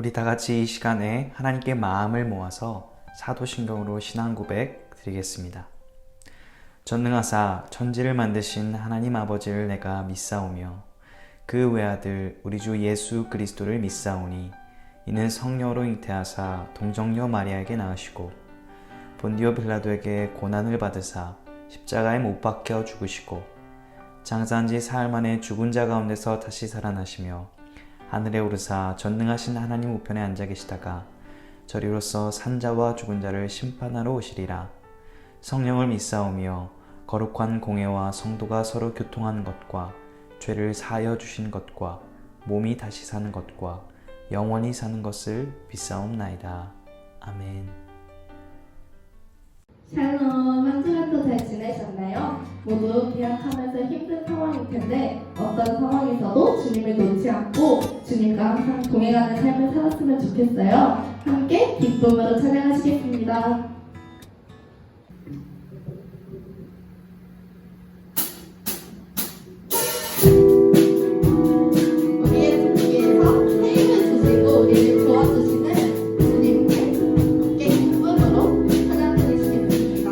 우리 다 같이 이 시간에 하나님께 마음을 모아서 사도신경으로 신앙 고백 드리겠습니다. 전능하사 천지를 만드신 하나님 아버지를 내가 믿사오며 그 외아들 우리 주 예수 그리스도를 믿사오니 이는 성령으로 잉태하사 동정녀 마리아에게 낳으시고 본디오 빌라도에게 고난을 받으사 십자가에 못 박혀 죽으시고 장사한 지 사흘 만에 죽은 자 가운데서 다시 살아나시며 하늘에 오르사 전능하신 하나님 우편에 앉아 계시다가 저리로서 산자와 죽은 자를 심판하러 오시리라. 성령을 믿사오며 거룩한 공회와 성도가 서로 교통하는 것과 죄를 사하여 주신 것과 몸이 다시 사는 것과 영원히 사는 것을 믿사옵나이다. 아멘. 샬롬, 한 주간 또 잘 지내셨나요? 모두 계약하면서 힘든 상황일 텐데 어떤 상황에서도 주님을 놓지 않고 주님과 항상 동행하는 삶을 살았으면 좋겠어요. 함께 기쁨으로 찬양하시겠습니다. 우리의 주님께서 새 힘을 주시고 우리를 도와주시는 주님께 함께 기쁨으로 찬양드리시겠습니다.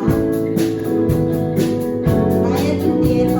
나의 등 뒤에서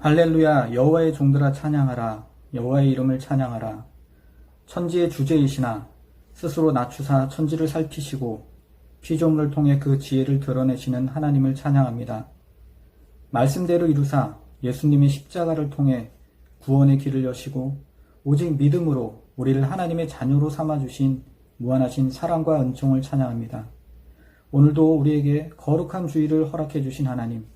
할렐루야. 여호와의 종들아 찬양하라. 여호와의 이름을 찬양하라. 천지의 주제이시나 스스로 낮추사 천지를 살피시고 피조물을 통해 그 지혜를 드러내시는 하나님을 찬양합니다. 말씀대로 이루사 예수님의 십자가를 통해 구원의 길을 여시고 오직 믿음으로 우리를 하나님의 자녀로 삼아주신 무한하신 사랑과 은총을 찬양합니다. 오늘도 우리에게 거룩한 주의를 허락해 주신 하나님,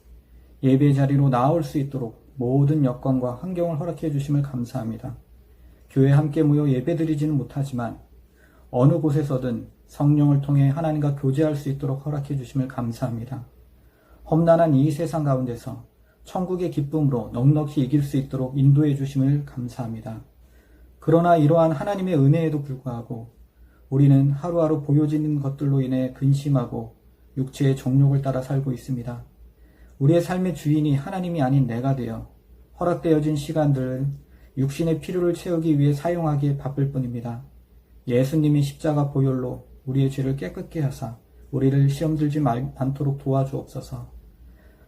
예배 자리로 나아올 수 있도록 모든 여건과 환경을 허락해 주심을 감사합니다. 교회에 함께 모여 예배드리지는 못하지만 어느 곳에서든 성령을 통해 하나님과 교제할 수 있도록 허락해 주심을 감사합니다. 험난한 이 세상 가운데서 천국의 기쁨으로 넉넉히 이길 수 있도록 인도해 주심을 감사합니다. 그러나 이러한 하나님의 은혜에도 불구하고 우리는 하루하루 보여지는 것들로 인해 근심하고 육체의 정욕을 따라 살고 있습니다. 우리의 삶의 주인이 하나님이 아닌 내가 되어 허락되어진 시간들을 육신의 필요를 채우기 위해 사용하기에 바쁠 뿐입니다. 예수님이 십자가 보혈로 우리의 죄를 깨끗게 하사 우리를 시험 들지 않도록 도와주옵소서.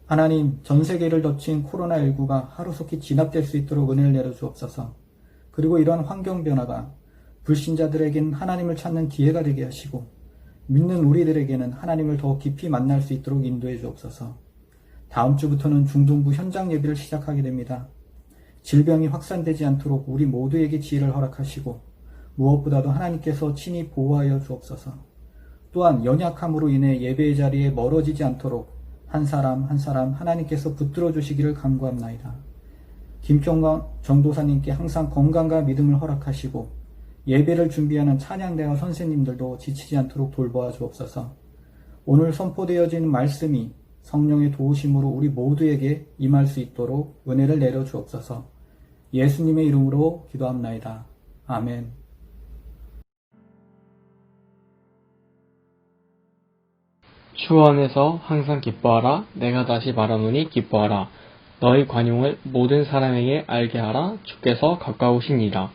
하나님, 전 세계를 덮친 코로나19가 하루속히 진압될 수 있도록 은혜를 내려주옵소서. 그리고 이러한 환경 변화가 불신자들에게는 하나님을 찾는 기회가 되게 하시고 믿는 우리들에게는 하나님을 더 깊이 만날 수 있도록 인도해 주옵소서. 다음 주부터는 중동부 현장 예배를 시작하게 됩니다. 질병이 확산되지 않도록 우리 모두에게 지혜를 허락하시고 무엇보다도 하나님께서 친히 보호하여 주옵소서. 또한 연약함으로 인해 예배의 자리에 멀어지지 않도록 한 사람 한 사람 하나님께서 붙들어 주시기를 간구합나이다. 김평강 전도사님께 항상 건강과 믿음을 허락하시고 예배를 준비하는 찬양대와 선생님들도 지치지 않도록 돌보아 주옵소서. 오늘 선포되어지는 말씀이 성령의 도우심으로 우리 모두에게 임할 수 있도록 은혜를 내려 주옵소서. 예수님의 이름으로 기도합나이다. 아멘. 주 안에서 항상 기뻐하라. 내가 다시 말하노니 기뻐하라. 너희 관용을 모든 사람에게 알게 하라. 주께서 가까우시니라.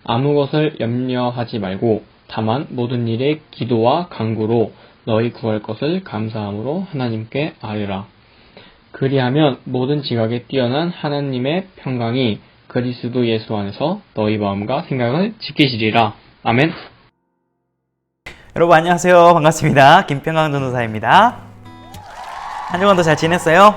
아무 것을 염려하지 말고 다만 모든 일에 기도와 간구로 너희 구할 것을 감사함으로 하나님께 아뢰라. 그리하면 모든 지각에 뛰어난 하나님의 평강이 그리스도 예수 안에서 너희 마음과 생각을 지키시리라. 아멘. 여러분 안녕하세요. 반갑습니다. 김평강 전도사입니다. 한 주간도 잘 지냈어요?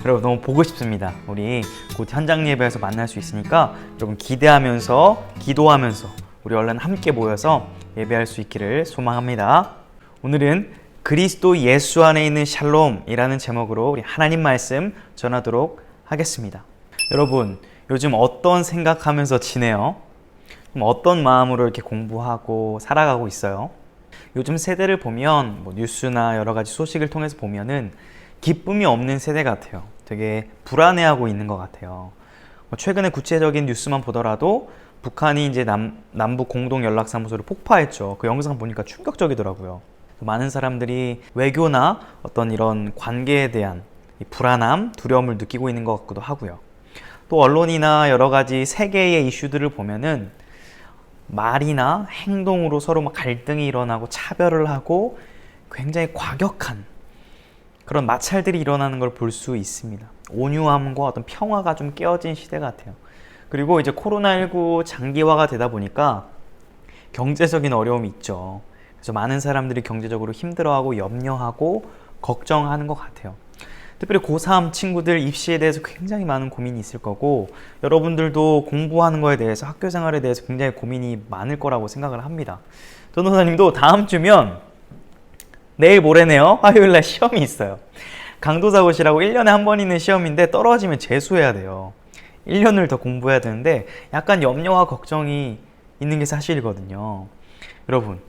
여러분 너무 보고 싶습니다. 우리 곧 현장 예배에서 만날 수 있으니까 여러분 기대하면서 기도하면서 우리 얼른 함께 모여서 예배할 수 있기를 소망합니다. 오늘은 그리스도 예수 안에 있는 샬롬이라는 제목으로 우리 하나님 말씀 전하도록 하겠습니다. 여러분 요즘 어떤 생각하면서 지내요? 어떤 마음으로 이렇게 공부하고 살아가고 있어요? 요즘 세대를 보면 뉴스나 여러 가지 소식을 통해서 보면은 기쁨이 없는 세대 같아요. 되게 불안해하고 있는 것 같아요. 최근에 구체적인 뉴스만 보더라도 북한이 이제 남북 공동 연락사무소를 폭파했죠. 그 영상 보니까 충격적이더라고요. 많은 사람들이 외교나 어떤 이런 관계에 대한 이 불안함, 두려움을 느끼고 있는 것 같기도 하고요. 또 언론이나 여러 가지 세계의 이슈들을 보면은 말이나 행동으로 서로 막 갈등이 일어나고 차별을 하고 굉장히 과격한 그런 마찰들이 일어나는 걸 볼 수 있습니다. 온유함과 어떤 평화가 좀 깨어진 시대 같아요. 그리고 이제 코로나19 장기화가 되다 보니까 경제적인 어려움이 있죠. 그래서 많은 사람들이 경제적으로 힘들어하고 염려하고 걱정하는 것 같아요. 특별히 고3 친구들 입시에 대해서 굉장히 많은 고민이 있을 거고 여러분들도 공부하는 거에 대해서 학교 생활에 대해서 굉장히 고민이 많을 거라고 생각을 합니다. 전도사님도 다음 주면 내일 모레네요. 화요일날 시험이 있어요. 강도사고시라고 1년에 한 번 있는 시험인데 떨어지면 재수해야 돼요. 1년을 더 공부해야 되는데 약간 염려와 걱정이 있는 게 사실이거든요. 여러분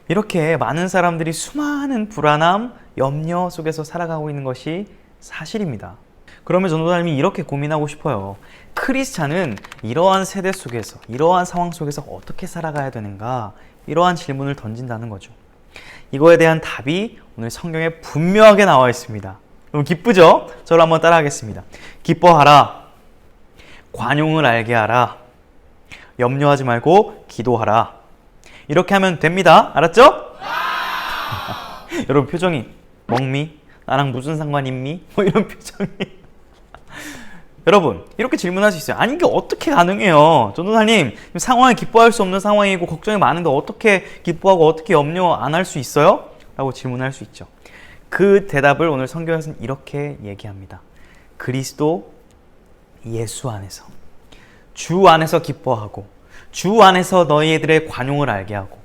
이렇게 많은 사람들이 수많은 불안함, 염려 속에서 살아가고 있는 것이 사실입니다. 그러면 전도사님이 이렇게 고민하고 싶어요. 크리스찬은 이러한 세대 속에서, 이러한 상황 속에서 어떻게 살아가야 되는가? 이러한 질문을 던진다는 거죠. 이거에 대한 답이 오늘 성경에 분명하게 나와 있습니다. 너무 기쁘죠? 저를 한번 따라 하겠습니다. 기뻐하라. 관용을 알게 하라. 염려하지 말고 기도하라. 이렇게 하면 됩니다. 알았죠? 여러분 표정이 멍미? 나랑 무슨 상관 있니? 뭐 이런 표정이 여러분, 이렇게 질문할 수 있어요. 아니, 이게 어떻게 가능해요? 전도사님, 상황에 기뻐할 수 없는 상황이고 걱정이 많은데 어떻게 기뻐하고 어떻게 염려 안 할 수 있어요? 라고 질문할 수 있죠. 그 대답을 오늘 성경에서는 이렇게 얘기합니다. 그리스도 예수 안에서, 주 안에서 기뻐하고 주 안에서 너희들의 관용을 알게 하고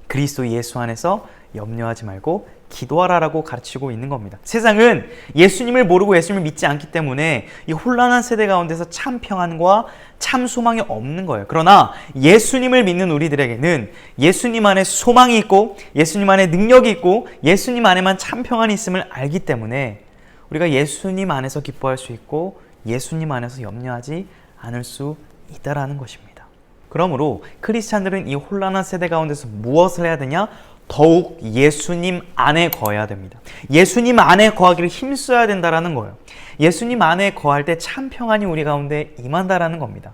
그리스도 예수 안에서 염려하지 말고 기도하라라고 가르치고 있는 겁니다. 세상은 예수님을 모르고 예수님을 믿지 않기 때문에 이 혼란한 세대 가운데서 참 평안과 참 소망이 없는 거예요. 그러나 예수님을 믿는 우리들에게는 예수님 안에 소망이 있고 예수님 안에 능력이 있고 예수님 안에만 참 평안이 있음을 알기 때문에 우리가 예수님 안에서 기뻐할 수 있고 예수님 안에서 염려하지 않을 수 있다라는 것입니다. 그러므로 크리스찬들은 이 혼란한 세대 가운데서 무엇을 해야 되냐? 더욱 예수님 안에 거해야 됩니다. 예수님 안에 거하기를 힘써야 된다라는 거예요. 예수님 안에 거할 때 참 평안이 우리 가운데 임한다라는 겁니다.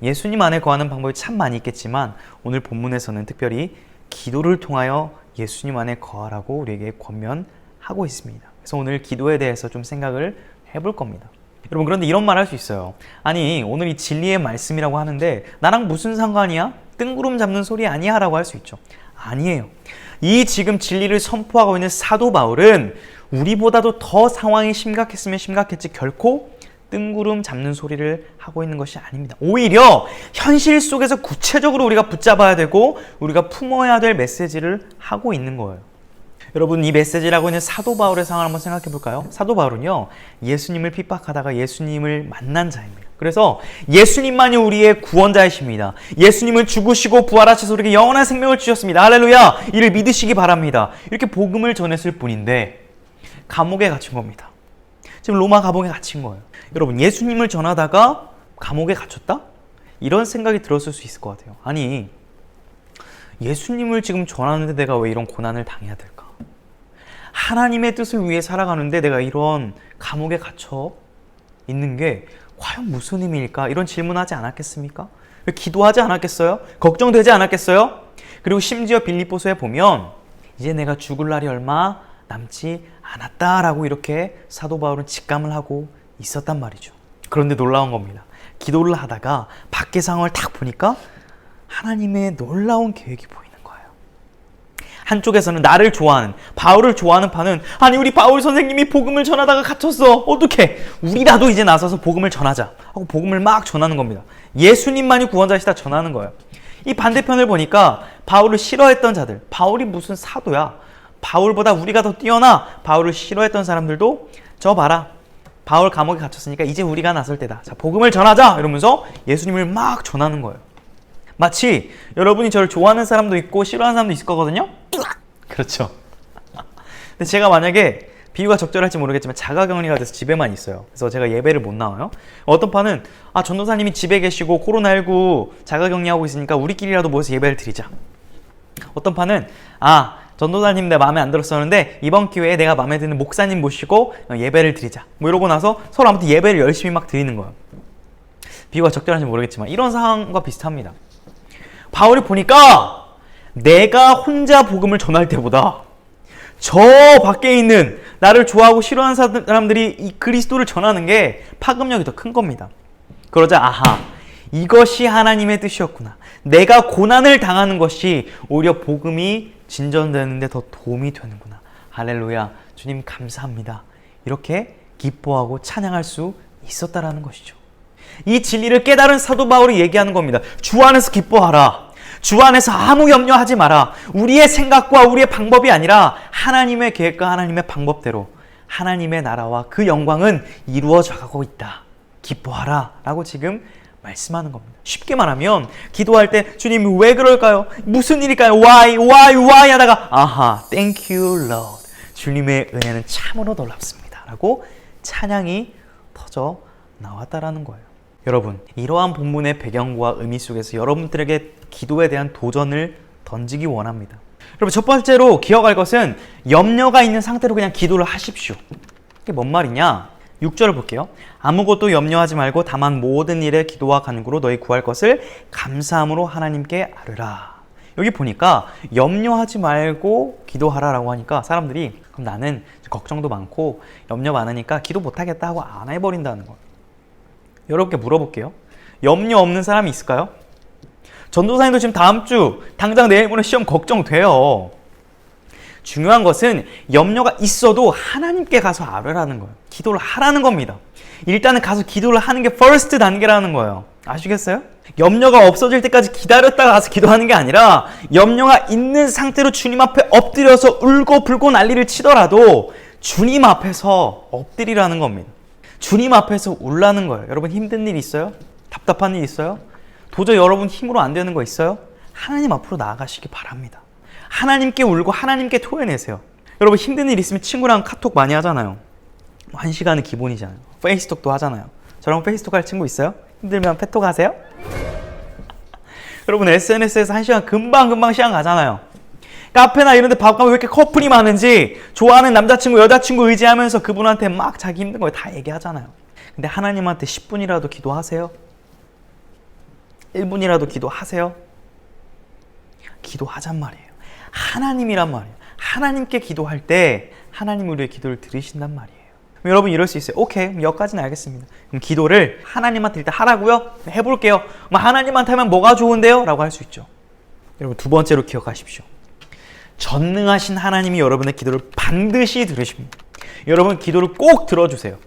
예수님 안에 거하는 방법이 참 많이 있겠지만 오늘 본문에서는 특별히 기도를 통하여 예수님 안에 거하라고 우리에게 권면하고 있습니다. 그래서 오늘 기도에 대해서 좀 생각을 해볼 겁니다. 여러분, 그런데 이런 말 할 수 있어요. 아니, 오늘 이 진리의 말씀이라고 하는데 나랑 무슨 상관이야? 뜬구름 잡는 소리 아니야? 라고 할 수 있죠. 아니에요. 이 지금 진리를 선포하고 있는 사도 바울은 우리보다도 더 상황이 심각했으면 심각했지 결코 뜬구름 잡는 소리를 하고 있는 것이 아닙니다. 오히려 현실 속에서 구체적으로 우리가 붙잡아야 되고 우리가 품어야 될 메시지를 하고 있는 거예요. 여러분, 이 메시지라고 있는 사도 바울의 상황을 한번 생각해 볼까요? 사도 바울은요, 예수님을 핍박하다가 예수님을 만난 자입니다. 그래서 예수님만이 우리의 구원자이십니다. 예수님은 죽으시고 부활하셔서 우리에게 영원한 생명을 주셨습니다. 할렐루야! 이를 믿으시기 바랍니다. 이렇게 복음을 전했을 뿐인데 감옥에 갇힌 겁니다. 지금 로마 감옥에 갇힌 거예요. 여러분, 예수님을 전하다가 감옥에 갇혔다? 이런 생각이 들었을 수 있을 것 같아요. 아니, 예수님을 지금 전하는데 내가 왜 이런 고난을 당해야 될까? 하나님의 뜻을 위해 살아가는데 내가 이런 감옥에 갇혀 있는 게 과연 무슨 의미일까? 이런 질문하지 않았겠습니까? 기도하지 않았겠어요? 걱정되지 않았겠어요? 그리고 심지어 빌립보서에 보면 이제 내가 죽을 날이 얼마 남지 않았다라고 이렇게 사도 바울은 직감을 하고 있었단 말이죠. 그런데 놀라운 겁니다. 기도를 하다가 밖의 상황을 딱 보니까 하나님의 놀라운 계획이 보이는 거예요. 한쪽에서는 나를 좋아하는, 바울을 좋아하는 파는 아니, 우리 바울 선생님이 복음을 전하다가 갇혔어. 어떡해? 우리라도 이제 나서서 복음을 전하자 하고 복음을 막 전하는 겁니다. 예수님만이 구원자시다 전하는 거예요. 이 반대편을 보니까 바울을 싫어했던 자들, 바울이 무슨 사도야? 바울보다 우리가 더 뛰어나? 바울을 싫어했던 사람들도 저 봐라, 바울 감옥에 갇혔으니까 이제 우리가 나설 때다. 자, 복음을 전하자! 이러면서 예수님을 막 전하는 거예요. 마치 여러분이 저를 좋아하는 사람도 있고 싫어하는 사람도 있을 거거든요? 그렇죠. 근데 제가 만약에 비유가 적절할지 모르겠지만 자가격리가 돼서 집에만 있어요. 그래서 제가 예배를 못 나와요. 어떤 파는 전도사님이 집에 계시고 코로나19 자가격리하고 있으니까 우리끼리라도 모여서 예배를 드리자. 어떤 파는 전도사님 내 마음에 안 들었었는데 이번 기회에 내가 마음에 드는 목사님 모시고 예배를 드리자. 뭐 이러고 나서 서로 아무튼 예배를 열심히 막 드리는 거예요. 비유가 적절한지 모르겠지만 이런 상황과 비슷합니다. 바울이 보니까 내가 혼자 복음을 전할 때보다 저 밖에 있는 나를 좋아하고 싫어하는 사람들이 이 그리스도를 전하는 게 파급력이 더 큰 겁니다. 그러자 이것이 하나님의 뜻이었구나. 내가 고난을 당하는 것이 오히려 복음이 진전되는데 더 도움이 되는구나. 할렐루야, 주님 감사합니다. 이렇게 기뻐하고 찬양할 수 있었다라는 것이죠. 이 진리를 깨달은 사도 바울이 얘기하는 겁니다. 주 안에서 기뻐하라. 주 안에서 아무 염려하지 마라. 우리의 생각과 우리의 방법이 아니라 하나님의 계획과 하나님의 방법대로 하나님의 나라와 그 영광은 이루어져 가고 있다. 기뻐하라 라고 지금 말씀하는 겁니다. 쉽게 말하면 기도할 때 주님 왜 그럴까요? 무슨 일일까요? Why 하다가 Thank you Lord. 주님의 은혜는 참으로 놀랍습니다 라고 찬양이 터져 나왔다라는 거예요. 여러분, 이러한 본문의 배경과 의미 속에서 여러분들에게 기도에 대한 도전을 던지기 원합니다. 여러분, 첫 번째로 기억할 것은 염려가 있는 상태로 그냥 기도를 하십시오. 이게 뭔 말이냐? 6절을 볼게요. 아무것도 염려하지 말고 다만 모든 일에 기도와 간구로 너희 구할 것을 감사함으로 하나님께 아뢰라. 여기 보니까 염려하지 말고 기도하라라고 하니까 사람들이 그럼 나는 걱정도 많고 염려 많으니까 기도 못하겠다 하고 안 해버린다는 거예요. 여러분께 물어볼게요. 염려 없는 사람이 있을까요? 전도사님도 지금 다음 주 당장 내일 모레 시험 걱정돼요. 중요한 것은 염려가 있어도 하나님께 가서 아뢰라는 거예요. 기도를 하라는 겁니다. 일단은 가서 기도를 하는 게 퍼스트 단계라는 거예요. 아시겠어요? 염려가 없어질 때까지 기다렸다가 가서 기도하는 게 아니라 염려가 있는 상태로 주님 앞에 엎드려서 울고 불고 난리를 치더라도 주님 앞에서 엎드리라는 겁니다. 주님 앞에서 울라는 거예요. 여러분 힘든 일 있어요? 답답한 일 있어요? 도저히 여러분 힘으로 안 되는 거 있어요? 하나님 앞으로 나아가시기 바랍니다. 하나님께 울고 하나님께 토해내세요. 여러분 힘든 일 있으면 친구랑 카톡 많이 하잖아요. 1시간은 기본이잖아요. 페이스톡도 하잖아요. 저랑 페이스톡 할 친구 있어요? 힘들면 페톡 하세요? 여러분 SNS에서 1시간 금방 시간 가잖아요. 카페나 이런 데 밥 가면 왜 이렇게 커플이 많은지 좋아하는 남자친구 여자친구 의지하면서 그분한테 막 자기 힘든 거 다 얘기하잖아요. 근데 하나님한테 10분이라도 기도하세요? 1분이라도 기도하세요? 기도하잔 말이에요. 하나님이란 말이에요. 하나님께 기도할 때 하나님 우리의 기도를 들으신단 말이에요. 그럼 여러분 이럴 수 있어요. 오케이, 그럼 여기까지는 알겠습니다. 그럼 기도를 하나님한테 일단 하라고요? 해볼게요. 그럼 하나님한테 하면 뭐가 좋은데요? 라고 할 수 있죠. 여러분 두 번째로 기억하십시오. 전능하신 하나님이 여러분의 기도를 반드시 들으십니다. 여러분 기도를 꼭 들어주세요.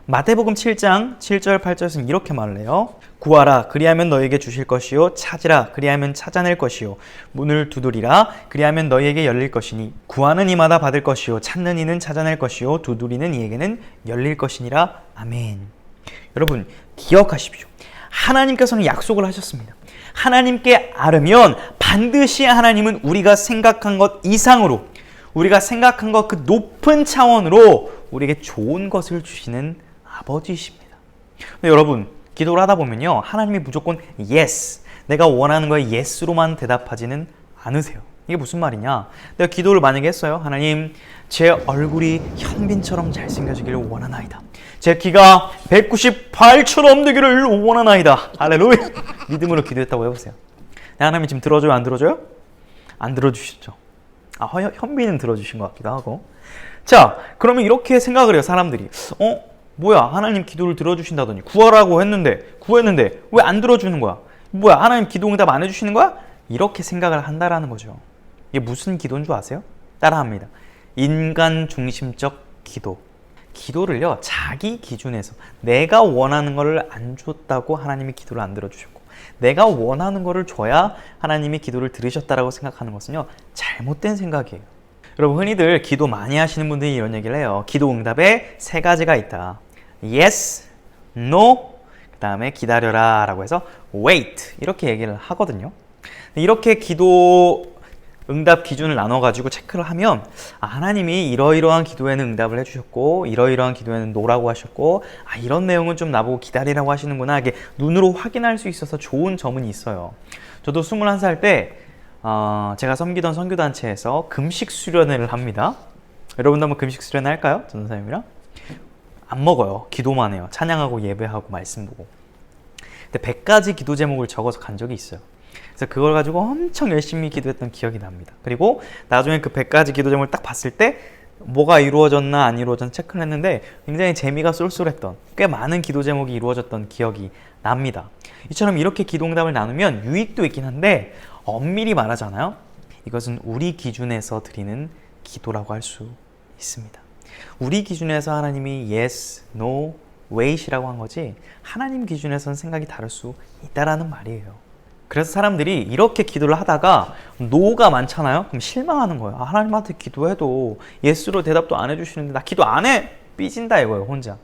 마태복음 7장 7절 8절에서는 이렇게 말을 해요. 구하라 그리하면 너에게 주실 것이요 찾으라 그리하면 찾아낼 것이요 문을 두드리라 그리하면 너에게 열릴 것이니 구하는 이마다 받을 것이요 찾는 이는 찾아낼 것이요 두드리는 이에게는 열릴 것이니라. 아멘. 여러분 기억하십시오. 하나님께서는 약속을 하셨습니다. 하나님께 아뢰면 반드시 하나님은 우리가 생각한 것 이상으로 우리가 생각한 것 그 높은 차원으로 우리에게 좋은 것을 주시는 아버지이십니다. 근데 여러분 기도를 하다 보면요 하나님이 무조건 yes 내가 원하는 거에 yes로만 대답하지는 않으세요. 이게 무슨 말이냐? 내가 기도를 만약에 했어요. 하나님 제 얼굴이 현빈처럼 잘생겨지기를 원하나이다. 제 키가 198처럼 되기를 원하나이다. 할렐루야. 믿음으로 기도했다고 해보세요. 하나님 지금 들어줘요? 안 들어줘요? 안 들어주셨죠. 현빈은 들어주신 것 같기도 하고. 자 그러면 이렇게 생각을 해요. 사람들이 뭐야 하나님 기도를 들어주신다더니 구하라고 했는데 구했는데 왜 안 들어주는 거야? 뭐야 하나님 기도 응답 안 해주시는 거야? 이렇게 생각을 한다라는 거죠. 이게 무슨 기도인 줄 아세요? 따라합니다. 인간 중심적 기도. 기도를요 자기 기준에서 내가 원하는 거를 안 줬다고 하나님이 기도를 안 들어주셨고 내가 원하는 거를 줘야 하나님이 기도를 들으셨다라고 생각하는 것은요 잘못된 생각이에요. 여러분 흔히들 기도 많이 하시는 분들이 이런 얘기를 해요. 기도 응답에 3가지가 있다. Yes, No, 그 다음에 기다려라 라고 해서 Wait 이렇게 얘기를 하거든요. 이렇게 기도 응답 기준을 나눠가지고 체크를 하면 하나님이 이러이러한 기도에는 응답을 해주셨고 이러이러한 기도에는 No라고 하셨고 이런 내용은 좀 나보고 기다리라고 하시는구나 이게 눈으로 확인할 수 있어서 좋은 점은 있어요. 저도 21살 때 제가 섬기던 선교단체에서 금식 수련회를 합니다. 여러분도 한번 금식 수련회 할까요? 전도사님이랑? 안 먹어요. 기도만 해요. 찬양하고 예배하고 말씀 보고. 근데 100가지 기도 제목을 적어서 간 적이 있어요. 그래서 그걸 가지고 엄청 열심히 기도했던 기억이 납니다. 그리고 나중에 그 100가지 기도 제목을 딱 봤을 때 뭐가 이루어졌나 안 이루어졌나 체크를 했는데 굉장히 재미가 쏠쏠했던 꽤 많은 기도 제목이 이루어졌던 기억이 납니다. 이처럼 이렇게 기도 응답을 나누면 유익도 있긴 한데 엄밀히 말하잖아요. 이것은 우리 기준에서 드리는 기도라고 할 수 있습니다. 우리 기준에서 하나님이 yes, no, wait이라고 한 거지 하나님 기준에서는 생각이 다를 수 있다라는 말이에요. 그래서 사람들이 이렇게 기도를 하다가 no가 많잖아요. 그럼 실망하는 거예요. 하나님한테 기도해도 yes로 대답도 안 해주시는데 나 기도 안 해! 삐진다 이거예요 혼자.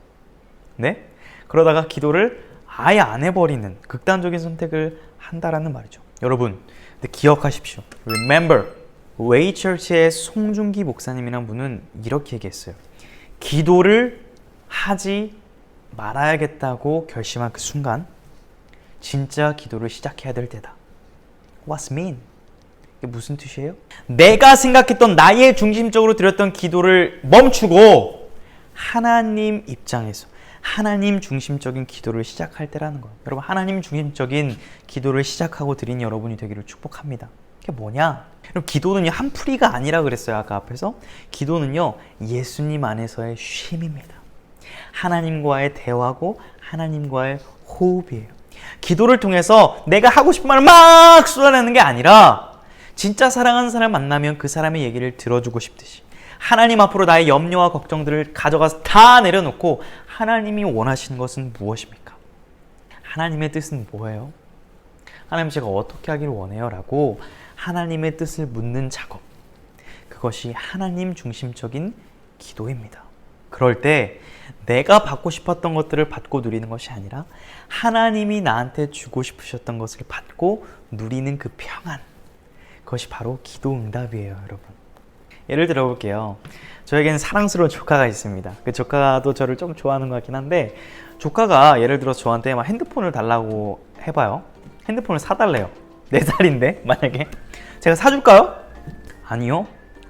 네? 그러다가 기도를 아예 안 해버리는 극단적인 선택을 한다라는 말이죠. 여러분 근데 기억하십시오. Remember, 웨이처치의 송중기 목사님이란 분은 이렇게 얘기했어요. 기도를 하지 말아야겠다고 결심한 그 순간 진짜 기도를 시작해야 될 때다. What's mean? 이게 무슨 뜻이에요? 내가 생각했던 나의 중심적으로 드렸던 기도를 멈추고 하나님 입장에서 하나님 중심적인 기도를 시작할 때라는 거예요. 여러분 하나님 중심적인 기도를 시작하고 드린 여러분이 되기를 축복합니다. 그게 뭐냐? 여러분 기도는요 한풀이가 아니라 그랬어요. 아까 앞에서 기도는요 예수님 안에서의 쉼입니다. 하나님과의 대화고 하나님과의 호흡이에요. 기도를 통해서 내가 하고 싶은 말을 막 쏟아내는 게 아니라 진짜 사랑하는 사람 만나면 그 사람의 얘기를 들어주고 싶듯이 하나님 앞으로 나의 염려와 걱정들을 가져가서 다 내려놓고 하나님이 원하시는 것은 무엇입니까? 하나님의 뜻은 뭐예요? 하나님 제가 어떻게 하기를 원해요? 라고 하나님의 뜻을 묻는 작업. 그것이 하나님 중심적인 기도입니다. 그럴 때 내가 받고 싶었던 것들을 받고 누리는 것이 아니라 하나님이 나한테 주고 싶으셨던 것을 받고 누리는 그 평안. 그것이 바로 기도 응답이에요, 여러분. 예를 들어 볼게요. 저에게는 사랑스러운 조카가 있습니다. 그 조카도 저를 좀 좋아하는 것 같긴 한데 조카가 예를 들어 저한테 막 핸드폰을 달라고 해봐요. 핸드폰을 사달래요. 4살인데 만약에 제가 사줄까요? 아니요.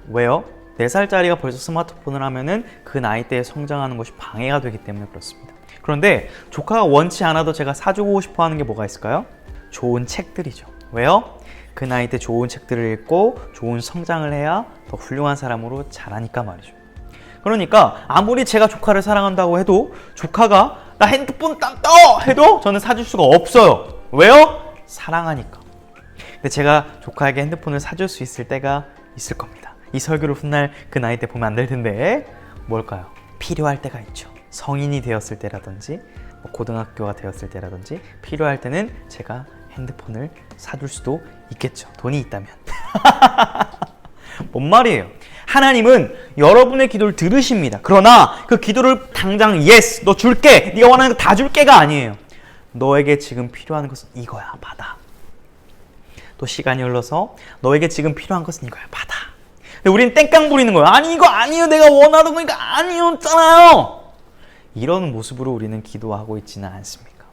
왜요? 4살짜리가 벌써 스마트폰을 하면은 그 나이대에 성장하는 것이 방해가 되기 때문에 그렇습니다. 그런데 조카가 원치 않아도 제가 사주고 싶어 하는 게 뭐가 있을까요? 좋은 책들이죠. 왜요? 그 나이 때 좋은 책들을 읽고 좋은 성장을 해야 더 훌륭한 사람으로 자라니까 말이죠. 그러니까 아무리 제가 조카를 사랑한다고 해도 조카가 나 핸드폰 떠! 해도 저는 사줄 수가 없어요. 왜요? 사랑하니까. 근데 제가 조카에게 핸드폰을 사줄 수 있을 때가 있을 겁니다. 이 설교를 훗날 그 나이 때 보면 안 될 텐데 뭘까요? 필요할 때가 있죠. 성인이 되었을 때라든지 고등학교가 되었을 때라든지 필요할 때는 제가 핸드폰을 사줄 수도 있겠죠. 돈이 있다면. 뭔 말이에요? 하나님은 여러분의 기도를 들으십니다. 그러나 그 기도를 당장 yes, 너 줄게, 네가 원하는 거 다 줄게가 아니에요. 너에게 지금 필요한 것은 이거야, 받아. 또 시간이 흘러서 너에게 지금 필요한 것은 이거야, 받아. 우리는 땡깡 부리는 거예요. 아니 이거 아니에요, 내가 원하던 거니까 아니었잖아요. 이런 모습으로 우리는 기도하고 있지는 않습니까?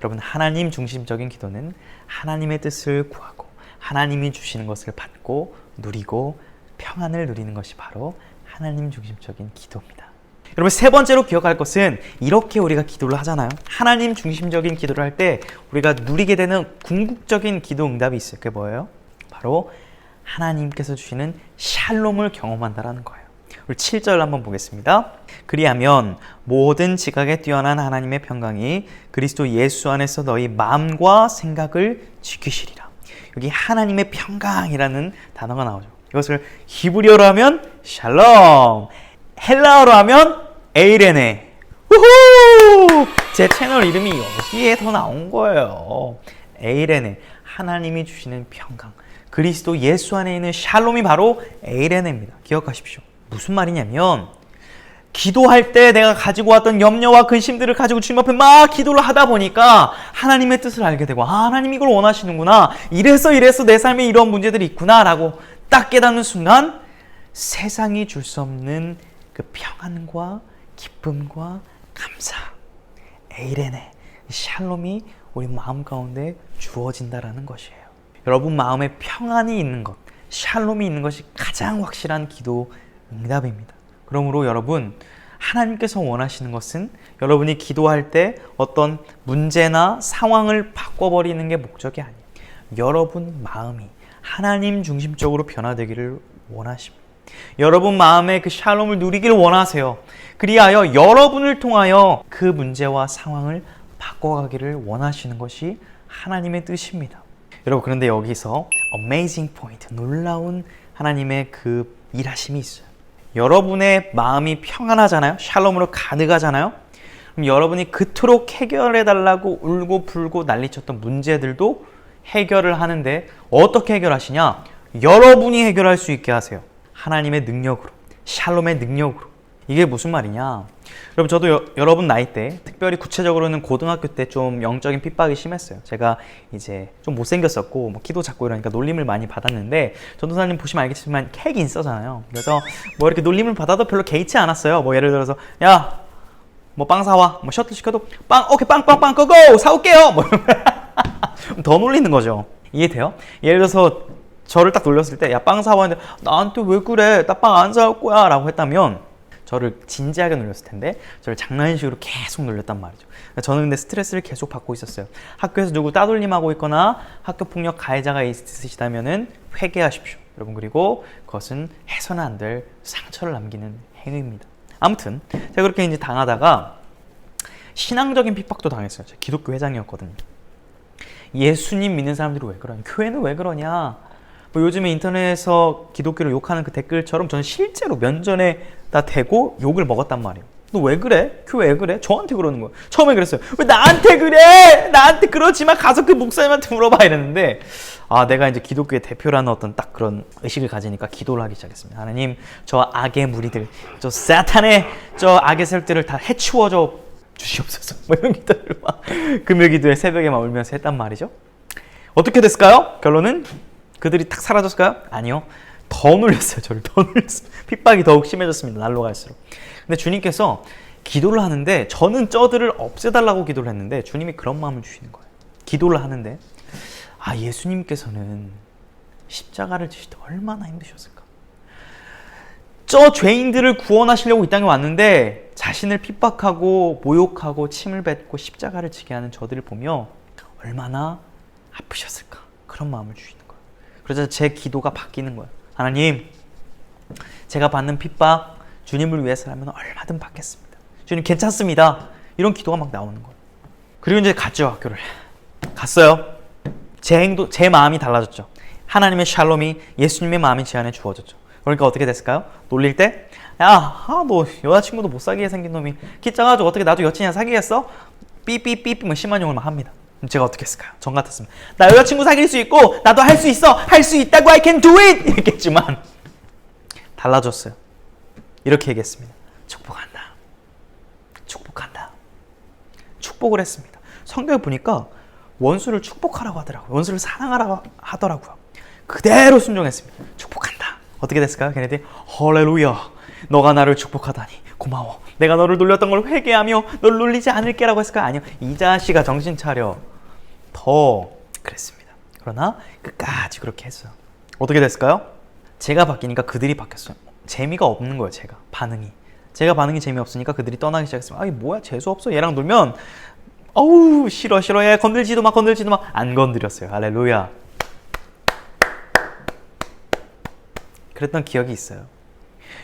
여러분, 하나님 중심적인 기도는 하나님의 뜻을 구하고 하나님이 주시는 것을 받고 누리고 평안을 누리는 것이 바로 하나님 중심적인 기도입니다. 여러분, 세 번째로 기억할 것은 이렇게 우리가 기도를 하잖아요. 하나님 중심적인 기도를 할 때 우리가 누리게 되는 궁극적인 기도 응답이 있어요. 그게 뭐예요? 바로 하나님께서 주시는 샬롬을 경험한다라는 거예요. 우리 7절 한번 보겠습니다. 그리하면 모든 지각에 뛰어난 하나님의 평강이 그리스도 예수 안에서 너희 마음과 생각을 지키시리라. 여기 하나님의 평강이라는 단어가 나오죠. 이것을 히브리어로 하면 샬롬, 헬라어로 하면 에이레네. 우후! 제 채널 이름이 여기에서 나온 거예요. 에이레네, 하나님이 주시는 평강. 그리스도 예수 안에 있는 샬롬이 바로 에이레네입니다. 기억하십시오. 무슨 말이냐면 기도할 때 내가 가지고 왔던 염려와 근심들을 가지고 주님 앞에 막 기도를 하다 보니까 하나님의 뜻을 알게 되고 하나님 이걸 원하시는구나. 이래서 내 삶에 이런 문제들이 있구나 라고 딱 깨닫는 순간 세상이 줄 수 없는 그 평안과 기쁨과 감사, 에이레네, 샬롬이 우리 마음 가운데 주어진다라는 것이에요. 여러분 마음에 평안이 있는 것, 샬롬이 있는 것이 가장 확실한 기도 응답입니다. 그러므로 여러분, 하나님께서 원하시는 것은 여러분이 기도할 때 어떤 문제나 상황을 바꿔버리는 게 목적이 아니에요. 여러분 마음이 하나님 중심적으로 변화되기를 원하십니다. 여러분 마음에 그 샬롬을 누리기를 원하세요. 그리하여 여러분을 통하여 그 문제와 상황을 바꿔가기를 원하시는 것이 하나님의 뜻입니다. 여러분, 그런데 여기서 amazing point, 놀라운 하나님의 그 일하심이 있어요. 여러분의 마음이 평안하잖아요. 샬롬으로 가득하잖아요. 그럼 여러분이 그토록 해결해달라고 울고 불고 난리쳤던 문제들도 해결을 하는데 어떻게 해결하시냐? 여러분이 해결할 수 있게 하세요. 하나님의 능력으로, 샬롬의 능력으로. 이게 무슨 말이냐? 여러분, 저도 여러분 나이 때, 특별히 구체적으로는 고등학교 때 좀 영적인 핍박이 심했어요. 제가 이제 좀 못생겼었고 뭐 키도 작고 이러니까 놀림을 많이 받았는데, 전도사님 보시면 알겠지만 캐긴 써잖아요. 그래서 뭐 이렇게 놀림을 받아도 별로 개의치 않았어요. 뭐 예를 들어서 야, 뭐 빵 사와, 뭐 셔틀 시켜도 오케이 빵 고고 사올게요. 뭐 더 놀리는 거죠. 이해돼요? 예를 들어서 저를 딱 놀렸을 때 야, 빵 사와 했는데 나한테 왜 그래? 나 빵 안 사올 거야 라고 했다면 저를 진지하게 놀렸을 텐데 저를 장난식으로 계속 놀렸단 말이죠. 저는 근데 스트레스를 계속 받고 있었어요. 학교에서 누구 따돌림하고 있거나 학교폭력 가해자가 있으시다면 회개하십시오. 여러분, 그리고 그것은 해서는 안 될 상처를 남기는 행위입니다. 아무튼 제가 그렇게 이제 당하다가 신앙적인 핍박도 당했어요. 제가 기독교 회장이었거든요. 예수님 믿는 사람들이 왜 그러냐? 교회는 왜 그러냐? 뭐 요즘에 인터넷에서 기독교를 욕하는 그 댓글처럼 저는 실제로 면전에다 대고 욕을 먹었단 말이에요. 너 왜 그래? 교회 왜 그래? 저한테 그러는 거예요. 처음에 그랬어요. 왜 나한테 그래? 나한테 그러지 마. 가서 그 목사님한테 물어봐 이랬는데, 내가 이제 기독교의 대표라는 어떤 딱 그런 의식을 가지니까 기도를 하기 시작했습니다. 하나님, 저 악의 무리들, 저 사탄의 저 악의 세력들을 다 해치워줘 주시옵소서. 뭐 이런 기도를 막 금요 기도에 새벽에 막 울면서 했단 말이죠. 어떻게 됐을까요? 결론은 그들이 탁 사라졌을까요? 아니요. 더 눌렸어요. 저를 더 눌렸어요. 핍박이 더욱 심해졌습니다. 날로 갈수록. 근데 주님께서 기도를 하는데, 저는 저들을 없애달라고 기도를 했는데 주님이 그런 마음을 주시는 거예요. 기도를 하는데 예수님께서는 십자가를 지실 때 얼마나 힘드셨을까. 저 죄인들을 구원하시려고 이 땅에 왔는데 자신을 핍박하고 모욕하고 침을 뱉고 십자가를 지게 하는 저들을 보며 얼마나 아프셨을까. 그런 마음을 주시는 거예요. 그래서 제 기도가 바뀌는 거예요. 하나님, 제가 받는 핍박 주님을 위해서라면 얼마든 받겠습니다. 주님 괜찮습니다. 이런 기도가 막 나오는 거예요. 그리고 이제 갔죠. 학교를 갔어요. 제 마음이 달라졌죠. 하나님의 샬롬이 예수님의 마음이 제 안에 주어졌죠. 그러니까 어떻게 됐을까요? 놀릴 때, 너 여자친구도 못 사귀게 생긴 놈이 키 작아가지고 어떻게 나도 여친이랑 사귀겠어? 삐삐삐삐 뭐 심한 용을 막 합니다. 제가 어떻게 했을까요? 전 같았으면 나 여자친구 사귈 수 있고 나도 할 수 있어, 할 수 있다고, I can do it 이랬겠지만 달라졌어요. 이렇게 얘기했습니다. 축복한다. 축복한다. 축복을 했습니다. 성경에 보니까 원수를 축복하라고 하더라고요. 원수를 사랑하라고 하더라고요. 그대로 순종했습니다. 축복한다. 어떻게 됐을까요? 걔네들이 할렐루야, 너가 나를 축복하다니 고마워. 내가 너를 놀렸던 걸 회개하며 너를 놀리지 않을게라고 했을까요? 아니요. 이 자식아 정신 차려. 더 그랬습니다. 그러나 끝까지 그렇게 했어요. 어떻게 됐을까요? 제가 바뀌니까 그들이 바뀌었어요. 재미가 없는 거예요. 제가 반응이 재미없으니까 그들이 떠나기 시작했습니다. 뭐야 재수없어. 얘랑 놀면 어우 싫어 얘 건들지도 마. 안 건드렸어요. 할렐루야. 그랬던 기억이 있어요.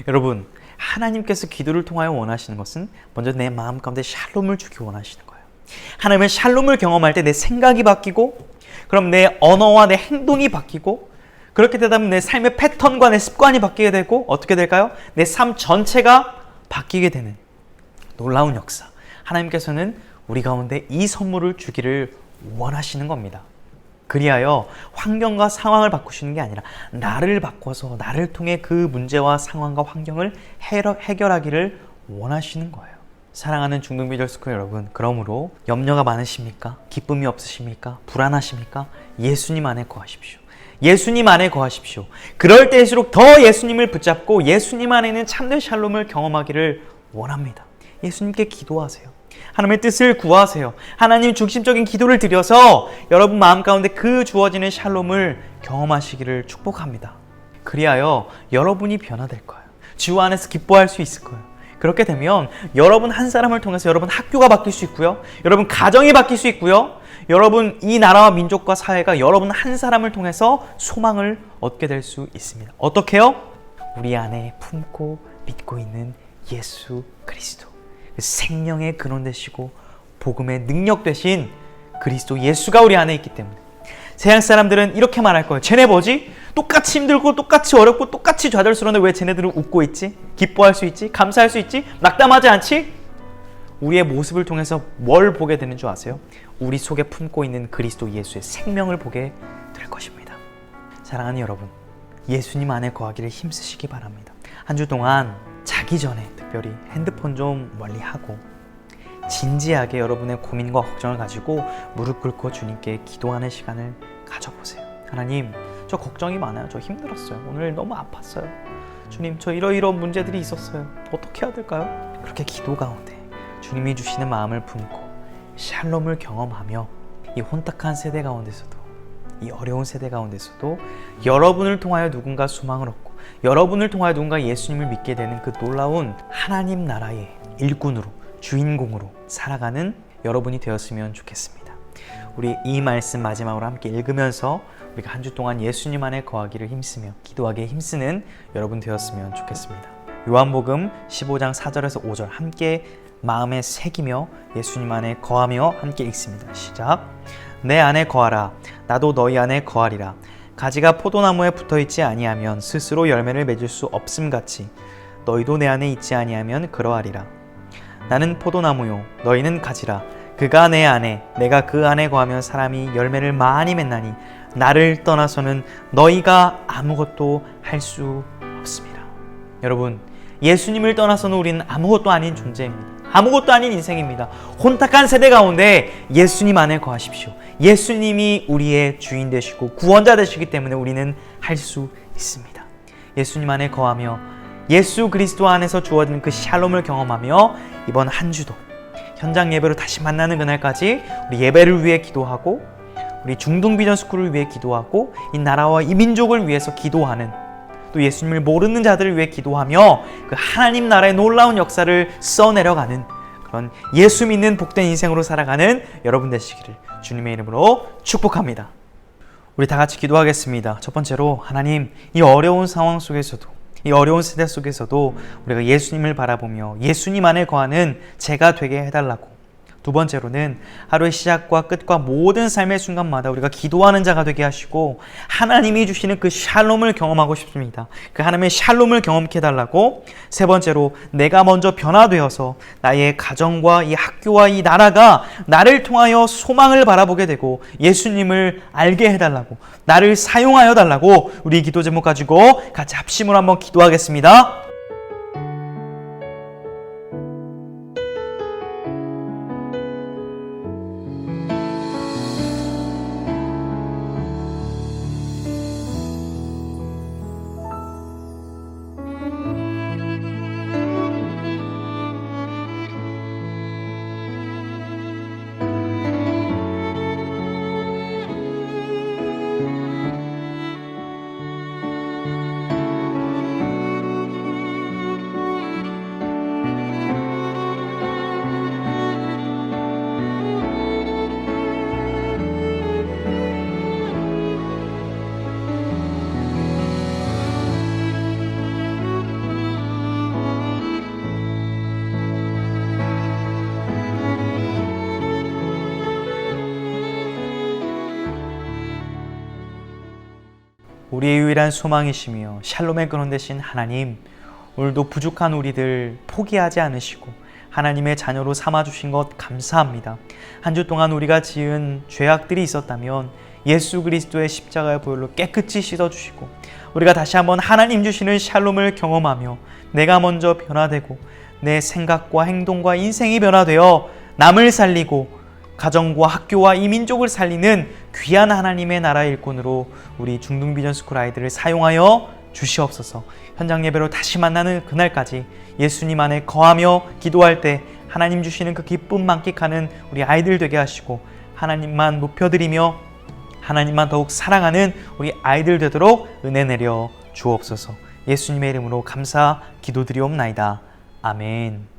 여러분, 하나님께서 기도를 통하여 원하시는 것은 먼저 내 마음 가운데 샬롬을 주기 원하시는 거예요. 하나님은 샬롬을 경험할 때 내 생각이 바뀌고, 그럼 내 언어와 내 행동이 바뀌고, 그렇게 되다 보면 내 삶의 패턴과 내 습관이 바뀌게 되고, 어떻게 될까요? 내 삶 전체가 바뀌게 되는 놀라운 역사. 하나님께서는 우리 가운데 이 선물을 주기를 원하시는 겁니다. 그리하여 환경과 상황을 바꾸시는 게 아니라 나를 바꿔서 나를 통해 그 문제와 상황과 환경을 해결하기를 원하시는 거예요. 사랑하는 중등비절스쿨 여러분, 그러므로 염려가 많으십니까? 기쁨이 없으십니까? 불안하십니까? 예수님 안에 거하십시오. 예수님 안에 거하십시오. 그럴 때일수록 더 예수님을 붙잡고 예수님 안에 있는 참된 샬롬을 경험하기를 원합니다. 예수님께 기도하세요. 하나님의 뜻을 구하세요. 하나님 중심적인 기도를 드려서 여러분 마음 가운데 그 주어지는 샬롬을 경험하시기를 축복합니다. 그리하여 여러분이 변화될 거예요. 주 안에서 기뻐할 수 있을 거예요. 그렇게 되면 여러분 한 사람을 통해서 여러분 학교가 바뀔 수 있고요. 여러분 가정이 바뀔 수 있고요. 여러분 이 나라와 민족과 사회가 여러분 한 사람을 통해서 소망을 얻게 될 수 있습니다. 어떻게요? 우리 안에 품고 믿고 있는 예수 그리스도, 생명의 근원 되시고 복음의 능력 되신 그리스도 예수가 우리 안에 있기 때문에 세상 사람들은 이렇게 말할 거예요. 쟤네 뭐지? 똑같이 힘들고 똑같이 어렵고 똑같이 좌절스러운데 왜 쟤네들은 웃고 있지? 기뻐할 수 있지? 감사할 수 있지? 낙담하지 않지? 우리의 모습을 통해서 뭘 보게 되는 줄 아세요? 우리 속에 품고 있는 그리스도 예수의 생명을 보게 될 것입니다. 사랑하는 여러분, 예수님 안에 거하기를 힘쓰시기 바랍니다. 한 주 동안 자기 전에 특별히 핸드폰 좀 멀리하고 진지하게 여러분의 고민과 걱정을 가지고 무릎 꿇고 주님께 기도하는 시간을 가져보세요. 하나님, 저 걱정이 많아요. 저 힘들었어요. 오늘 너무 아팠어요. 주님, 저 이러이러한 문제들이 있었어요. 어떻게 해야 될까요? 그렇게 기도 가운데 주님이 주시는 마음을 품고 샬롬을 경험하며 이 혼탁한 세대 가운데서도, 이 어려운 세대 가운데서도 여러분을 통하여 누군가 소망을 얻고 여러분을 통하여 누군가 예수님을 믿게 되는 그 놀라운 하나님 나라의 일꾼으로, 주인공으로 살아가는 여러분이 되었으면 좋겠습니다. 우리 이 말씀 마지막으로 함께 읽으면서 우리가 한 주 동안 예수님 안에 거하기를 힘쓰며 기도하기에 힘쓰는 여러분 되었으면 좋겠습니다. 요한복음 15장 4절에서 5절 함께 마음에 새기며 예수님 안에 거하며 함께 읽습니다. 시작. 내 안에 거하라. 나도 너희 안에 거하리라. 가지가 포도나무에 붙어있지 아니하면 스스로 열매를 맺을 수 없음같이 너희도 내 안에 있지 아니하면 그러하리라. 나는 포도나무요 너희는 가지라. 그가 내 안에 내가 그 안에 거하면 사람이 열매를 많이 맺나니 나를 떠나서는 너희가 아무것도 할 수 없습니다. 여러분, 예수님을 떠나서는 우리는 아무것도 아닌 존재입니다. 아무것도 아닌 인생입니다. 혼탁한 세대 가운데 예수님 안에 거하십시오. 예수님이 우리의 주인 되시고 구원자 되시기 때문에 우리는 할 수 있습니다. 예수님 안에 거하며 예수 그리스도 안에서 주어진 그 샬롬을 경험하며 이번 한 주도 현장 예배로 다시 만나는 그날까지 우리 예배를 위해 기도하고 우리 중동 비전 스쿨을 위해 기도하고 이 나라와 이 민족을 위해서 기도하는 또 예수님을 모르는 자들을 위해 기도하며 그 하나님 나라의 놀라운 역사를 써내려가는 그런 예수 믿는 복된 인생으로 살아가는 여러분 되시기를 주님의 이름으로 축복합니다. 우리 다 같이 기도하겠습니다. 첫 번째로 하나님, 이 어려운 상황 속에서도 이 어려운 세대 속에서도 우리가 예수님을 바라보며 예수님 안에 거하는 제가 되게 해달라고. 두 번째로는 하루의 시작과 끝과 모든 삶의 순간마다 우리가 기도하는 자가 되게 하시고 하나님이 주시는 그 샬롬을 경험하고 싶습니다. 그 하나님의 샬롬을 경험케 해달라고. 세 번째로 내가 먼저 변화되어서 나의 가정과 이 학교와 이 나라가 나를 통하여 소망을 바라보게 되고 예수님을 알게 해달라고, 나를 사용하여 달라고 우리 기도 제목 가지고 같이 합심으로 한번 기도하겠습니다. 우리의 유일한 소망이시며 샬롬의 근원 되신 하나님, 오늘도 부족한 우리들 포기하지 않으시고 하나님의 자녀로 삼아주신 것 감사합니다. 한 주 동안 우리가 지은 죄악들이 있었다면 예수 그리스도의 십자가의 보혈로 깨끗이 씻어주시고 우리가 다시 한번 하나님 주시는 샬롬을 경험하며 내가 먼저 변화되고 내 생각과 행동과 인생이 변화되어 남을 살리고 가정과 학교와 이 민족을 살리는 귀한 하나님의 나라의 일꾼으로 우리 중동 비전 스쿨 아이들을 사용하여 주시옵소서. 현장 예배로 다시 만나는 그날까지 예수님 안에 거하며 기도할 때 하나님 주시는 그 기쁨 만끽하는 우리 아이들 되게 하시고 하나님만 높여드리며 하나님만 더욱 사랑하는 우리 아이들 되도록 은혜 내려 주옵소서. 예수님의 이름으로 감사 기도드리옵나이다. 아멘.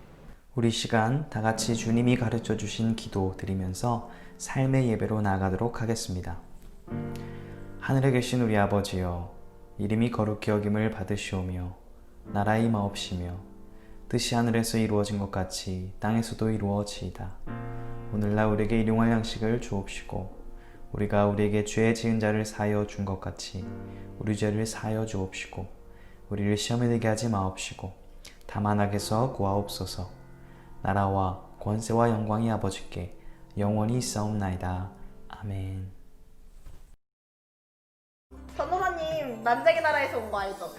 우리 시간 다 같이 주님이 가르쳐 주신 기도 드리면서 삶의 예배로 나아가도록 하겠습니다. 하늘에 계신 우리 아버지여, 이름이 거룩히 여김을 받으시오며 나라의 임하옵시며 뜻이 하늘에서 이루어진 것 같이 땅에서도 이루어지이다. 오늘날 우리에게 일용할 양식을 주옵시고 우리가 우리에게 죄 지은 자를 사하여 준 것 같이 우리 죄를 사하여 주옵시고 우리를 시험에 들게 하지 마옵시고 다만 악에서 구하옵소서. 나라와 권세와 영광이 아버지께 영원히 있사옵나이다. 아멘. 전도사님, 난쟁이 나라에서 온 거 알죠?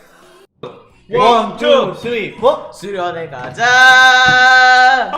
원, 투, 쓰리, 포! 수련회 가자!